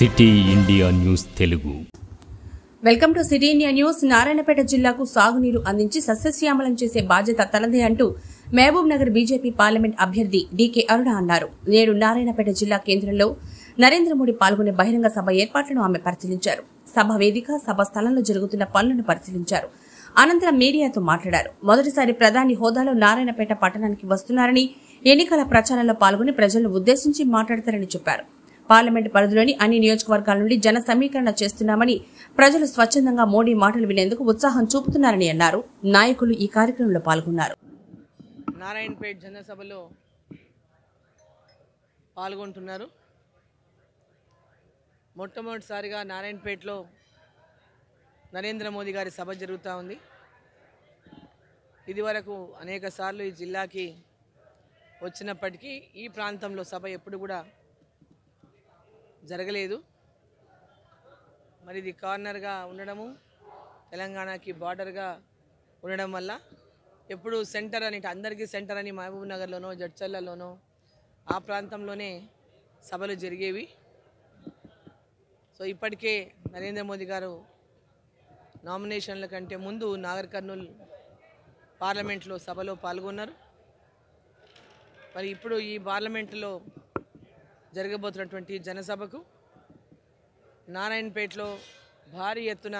City India news Telugu. Welcome to city India news. Narayanpet జిల్లాకు సాగునీరు అందించి సస్యశ్యామలం చేసే బాధ్యత తనదే అంటూ మహబూబ్ నగర్ బీజేపీ పార్లమెంట్ అభ్యర్థి డీకే అరుణ అన్నారు. నేడు నారాయణపేట జిల్లా కేంద్రంలో నరేంద్ర మోడీ పాల్గొనే బహిరంగ సభ ఏర్పాట్లను ఆమె పరిశీలించారు. సభ వేదిక, సభ స్థలంలో జరుగుతున్న పనులను పరిశీలించారు. అనంతరం మీడియాతో మాట్లాడారు. మొదటిసారి ప్రధాని హోదాలో నారాయణపేట పట్టణానికి వస్తున్నారని, ఎన్నికల ప్రచారంలో పాల్గొని ప్రజలను ఉద్దేశించి మాట్లాడతారని చెప్పారు. పార్లమెంటు పరిధిలోని అన్ని నియోజకవర్గాల నుండి జన సమీకరణ చేస్తున్నామని, ప్రజలు స్వచ్ఛందంగా మోడీ మాటలు వినేందుకు ఉత్సాహం చూపుతున్నారని అన్నారు. నాయకులు ఈ కార్యక్రమంలో పాల్గొన్నారు. నారాయణపేట జనసభలో పాల్గొంటున్నారు. మొట్టమొదటిసారిగా నారాయణపేటలో నరేంద్ర మోదీ గారి సభ జరుగుతూ ఉంది. ఇదివరకు అనేక సార్లు ఈ జిల్లాకి వచ్చినప్పటికీ ఈ ప్రాంతంలో సభ ఎప్పుడు కూడా జరగలేదు. మరి ఇది కార్నర్గా ఉండడము, తెలంగాణకి బార్డర్గా ఉండడం వల్ల ఎప్పుడు సెంటర్ అని, అందరికీ సెంటర్ అని మహబూబ్ నగర్లోనో, జడ్చర్లలోనో ఆ ప్రాంతంలోనే సభలు జరిగేవి. సో ఇప్పటికే నరేంద్ర మోదీ గారు నామినేషన్ల కంటే ముందు నాగర్ కర్నూల్ పార్లమెంట్లో సభలో పాల్గొన్నారు. మరి ఇప్పుడు ఈ పార్లమెంటులో జరగబోతున్నటువంటి జనసభకు నారాయణపేటలో భారీ ఎత్తున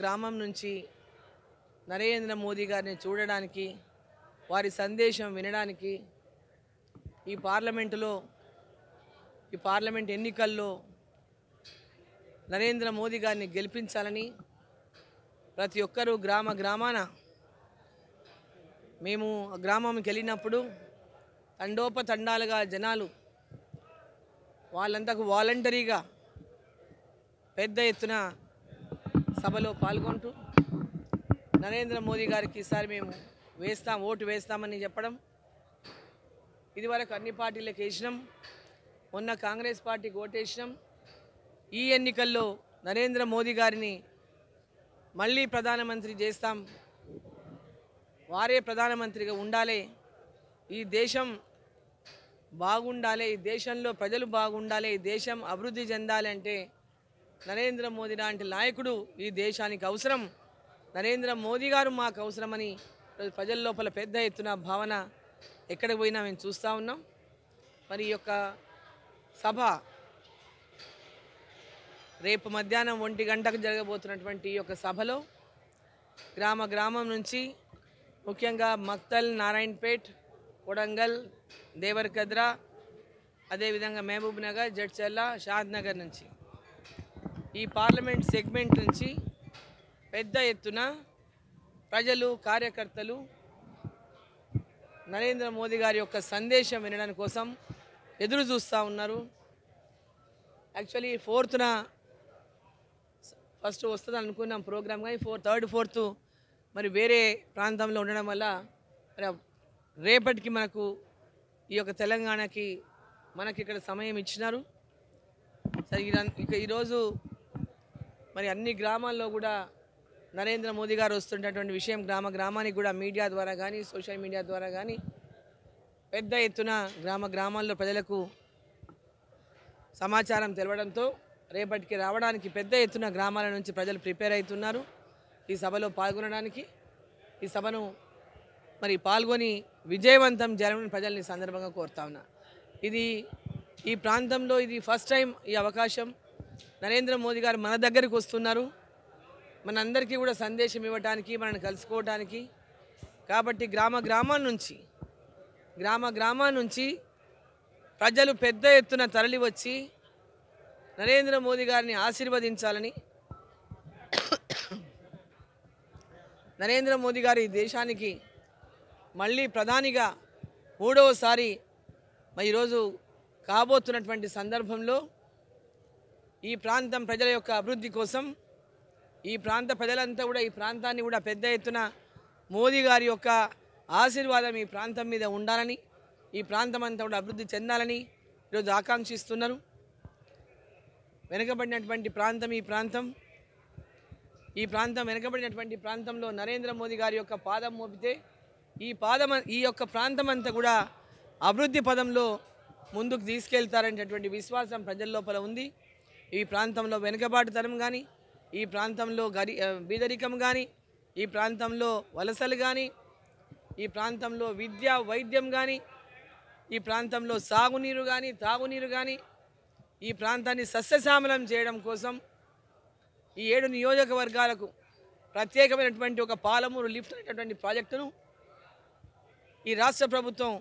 గ్రామం నుంచి నరేంద్ర మోదీ గారిని చూడడానికి, వారి సందేశం వినడానికి, ఈ పార్లమెంట్ ఎన్నికల్లో నరేంద్ర మోదీ గారిని గెలిపించాలని ప్రతి ఒక్కరూ గ్రామాన మేము గ్రామంకి వెళ్ళినప్పుడు తండోపతండాలుగా జనాలు వాళ్ళంతకు వాలంటరీగా పెద్ద ఎత్తున సభలో పాల్గొంటూ నరేంద్ర మోదీ గారికి ఈసారి మేము ఓటు వేస్తామని చెప్పడం. ఇదివరకు అన్ని పార్టీలకు వేసినాం, మొన్న కాంగ్రెస్ పార్టీకి ఓటేసినాం. ఈ ఎన్నికల్లో నరేంద్ర మోదీ గారిని మళ్ళీ ప్రధానమంత్రి చేస్తాం, వారే ప్రధానమంత్రిగా ఉండాలి, ఈ దేశం బాగుండాలి, ఈ దేశంలో ప్రజలు బాగుండాలి, ఈ దేశం అభివృద్ధి చెందాలి అంటే నరేంద్ర మోదీ లాంటి నాయకుడు ఈ దేశానికి అవసరం, నరేంద్ర మోదీ గారు మాకు అవసరమని ప్రజల లోపల పెద్ద ఎత్తున భావన ఎక్కడికి పోయినా మేము చూస్తూ ఉన్నాం. మరి ఈ యొక్క సభ రేపు మధ్యాహ్నం 1 గంటకు జరగబోతున్నటువంటి ఈ యొక్క సభలో గ్రామం నుంచి ముఖ్యంగా మక్తల్, నారాయణపేట్, కొడంగల్, దేవరకద్ర, అదేవిధంగా మహబూబ్ నగర్, జడ్చర్ల, షాద్ నగర్ నుంచి ఈ పార్లమెంట్ సెగ్మెంట్ నుంచి పెద్ద ఎత్తున ప్రజలు, కార్యకర్తలు నరేంద్ర మోదీ గారి యొక్క సందేశం వినడానికి కోసం ఎదురు చూస్తూ ఉన్నారు. యాక్చువల్లీ 4th ఫస్ట్ వస్తుంది అనుకున్నాం ప్రోగ్రామ్, కానీ 3rd, 4th మరి వేరే ప్రాంతంలో ఉండడం వల్ల మరి రేపటికి మనకు ఈ యొక్క తెలంగాణకి మనకి ఇక్కడ సమయం ఇచ్చినారు. సరే ఇక ఈరోజు మరి అన్ని గ్రామాల్లో కూడా నరేంద్ర మోదీ గారు వస్తున్నటువంటి విషయం గ్రామానికి కూడా మీడియా ద్వారా కానీ, సోషల్ మీడియా ద్వారా కానీ పెద్ద ఎత్తున గ్రామాల్లో ప్రజలకు సమాచారం తెలవడంతో రేపటికి రావడానికి పెద్ద ఎత్తున గ్రామాల నుంచి ప్రజలు ప్రిపేర్ అవుతున్నారు ఈ సభలో పాల్గొనడానికి. ఈ సభను మరి పాల్గొని విజయవంతం జరగని ప్రజల్ని సందర్భంగా కోరుతా ఉన్నా. ఈ ప్రాంతంలో ఇది ఫస్ట్ టైం ఈ అవకాశం. నరేంద్ర మోదీ గారు మన దగ్గరికి వస్తున్నారు, మనందరికీ కూడా సందేశం ఇవ్వడానికి, మనల్ని కలుసుకోవడానికి. కాబట్టి గ్రామాల నుంచి ప్రజలు పెద్ద ఎత్తున తరలి వచ్చి నరేంద్ర మోదీ గారిని ఆశీర్వదించాలని, నరేంద్ర మోదీ గారు ఈ దేశానికి మళ్ళీ ప్రధానిగా 3వసారి ఈరోజు కాబోతున్నటువంటి సందర్భంలో ఈ ప్రాంతం ప్రజల యొక్క అభివృద్ధి కోసం ఈ ప్రాంత ప్రజలంతా కూడా ఈ ప్రాంతాన్ని కూడా పెద్ద ఎత్తున మోదీ గారి యొక్క ఆశీర్వాదం ఈ ప్రాంతం మీద ఉండాలని, ఈ ప్రాంతం అంతా కూడా అభివృద్ధి చెందాలని ఈరోజు ఆకాంక్షిస్తున్నారు. వెనుకబడినటువంటి ప్రాంతం ఈ ప్రాంతం వెనుకబడినటువంటి ప్రాంతంలో నరేంద్ర మోదీ గారి యొక్క పాదం మోపితే ఈ యొక్క ప్రాంతం అంతా కూడా అభివృద్ధి పదంలో ముందుకు తీసుకెళ్తారనేటటువంటి విశ్వాసం ప్రజల లోపల ఉంది. ఈ ప్రాంతంలో వెనుకబాటుతనం కానీ, ఈ ప్రాంతంలో బీదరికం కానీ, ఈ ప్రాంతంలో వలసలు కానీ, ఈ ప్రాంతంలో విద్య వైద్యం కానీ, ఈ ప్రాంతంలో సాగునీరు కానీ తాగునీరు కానీ, ఈ ప్రాంతాన్ని సస్యశ్యామలం చేయడం కోసం ఈ 7 నియోజకవర్గాలకు ప్రత్యేకమైనటువంటి ఒక పాలమూరు లిఫ్ట్ అనేటటువంటి ప్రాజెక్టును ఈ రాష్ట్ర ప్రభుత్వం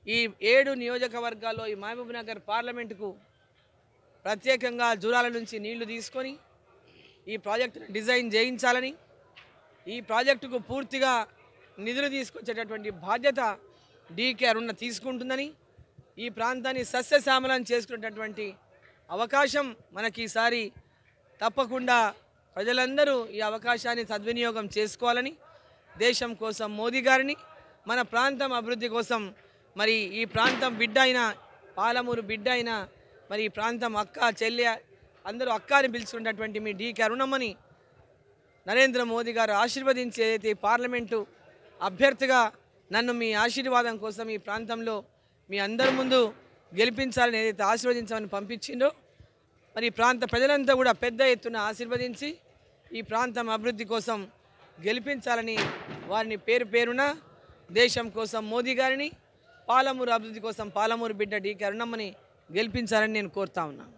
ఈ 7 నియోజకవర్గాల్లో ఈ మహబూబ్ నగర్ పార్లమెంటుకు ప్రత్యేకంగా జూరాల నుంచి నీళ్లు తీసుకొని ఈ ప్రాజెక్టును డిజైన్ చేయించాలని, ఈ ప్రాజెక్టుకు పూర్తిగా నిధులు తీసుకొచ్చేటటువంటి బాధ్యత డీకే అరుణ తీసుకుంటుందని, ఈ ప్రాంతాన్ని సస్యశ్యామలం చేసుకునేటటువంటి అవకాశం మనకి ఈసారి తప్పకుండా ప్రజలందరూ ఈ అవకాశాన్ని సద్వినియోగం చేసుకోవాలని, దేశం కోసం మోదీ గారిని, మన ప్రాంతం అభివృద్ధి కోసం మరి ఈ ప్రాంతం బిడ్డ అయిన పాలమూరు బిడ్డ అయిన మరి ఈ ప్రాంతం అక్క చెల్లె అందరూ అక్కని పిలుచుకున్నటువంటి మీ డీకే అరుణమ్మని నరేంద్ర మోదీ గారు ఆశీర్వదించి ఏదైతే పార్లమెంటు అభ్యర్థిగా నన్ను మీ ఆశీర్వాదం కోసం ఈ ప్రాంతంలో మీ అందరి ముందు గెలిపించాలని ఏదైతే ఆశీర్వదించామని పంపించిందో మరి ఈ ప్రాంత ప్రజలంతా కూడా పెద్ద ఎత్తున ఆశీర్వదించి ఈ ప్రాంతం అభివృద్ధి కోసం గెలిపించాలని వారిని పేరు పేరున దేశం కోసం మోదీ గారిని, పాలమూరు అభివృద్ధి కోసం పాలమూరు బిడ్డ డీకే అరుణమ్మని గెలిపించాలని నేను కోరుతా ఉన్నాను.